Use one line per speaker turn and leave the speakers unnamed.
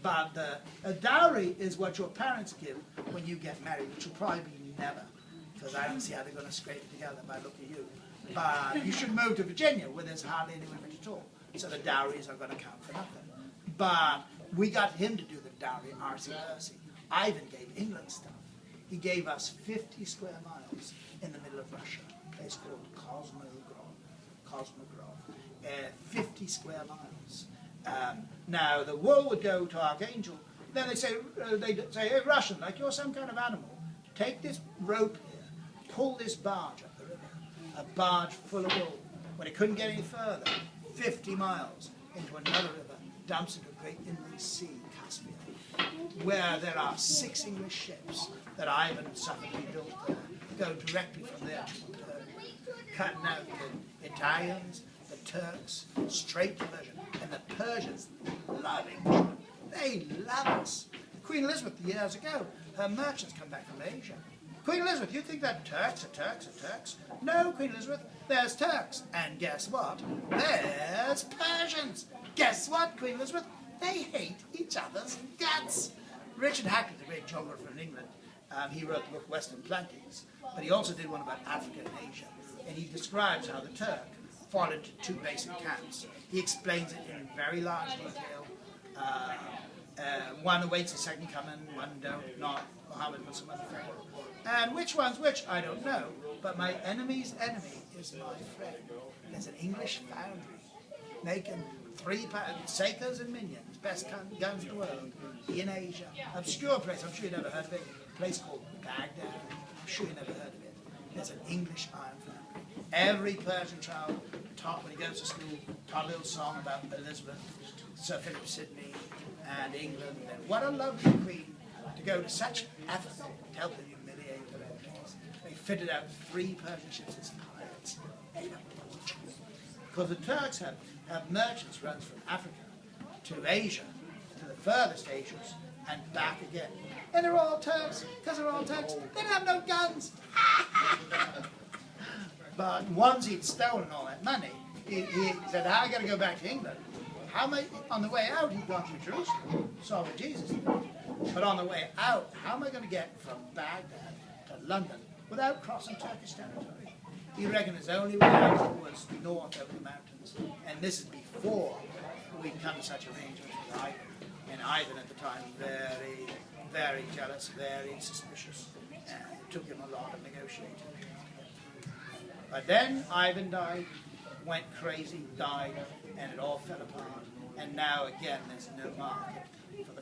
But a dowry is what your parents give when you get married, which will probably be never, because I don't see how they're going to scrape it together by looking at you. But you should move to Virginia, where there's hardly any women at all, so the dowries are going to count for nothing. But we got him to do the dowry, R.C. Percy. Ivan gave England stuff. He gave us 50 square miles in the middle of Russia, a place called Cosmogrov, 50 square miles. Now the wool would go to Archangel. Then they'd say, hey, Russian, like you're some kind of animal, take this rope here, pull this barge up the river, a barge full of wool. When it couldn't get any further, 50 miles into another river, dumps into a great inland sea, Caspian, where there are 6 English ships that Ivan subsequently built there, go directly from there to cutting out the Italians, the Turks, straight to Persia. And the Persians love England. They love us. Queen Elizabeth, years ago, her merchants come back from Asia. Queen Elizabeth, you think that Turks are Turks are Turks? No, Queen Elizabeth, there's Turks. And guess what? There's Persians. Guess what, Queen Elizabeth? They hate each other's guts. Richard Hakluyt, the great geographer in England, he wrote the book Western Plantings, but he also did one about Africa and Asia. And he describes how the Turk fall into 2 basic camps. He explains it in very large detail. One awaits a second coming, one don't, not Muhammad but some other friend. And which one's which, I don't know, but my enemy's enemy is my friend. There's an English foundry making 3 Sakers and Minions, best guns in the world, in Asia. Obscure place, I'm sure you never heard of it, a place called Baghdad, I'm sure you never heard of it. There's an English iron foundry. Every Persian child taught when he goes to school, taught a little song about Elizabeth, Sir Philip Sidney, and England. And what a lovely queen to go to such effort to help them humiliate her enemies. They fitted out 3 Persian ships as pirates. Because the Turks have merchants runs from Africa to Asia, to the furthest Asias, and back again. And they're all Turks, because they're all Turks. They don't have no guns. But once he'd stolen all that money, he said, I got to go back to England. How am I, on the way out, he'd gone to Jerusalem, saw what Jesus did. But on the way out, how am I going to get from Baghdad to London without crossing Turkish territory? He reckoned his only way out was north over the mountains. And this is before we'd come to such arrangements with Ivan. And Ivan at the time, very, very jealous, very suspicious. And it took him a lot of negotiating. But then Ivan died, went crazy, died, and it all fell apart. And now again there's no market for the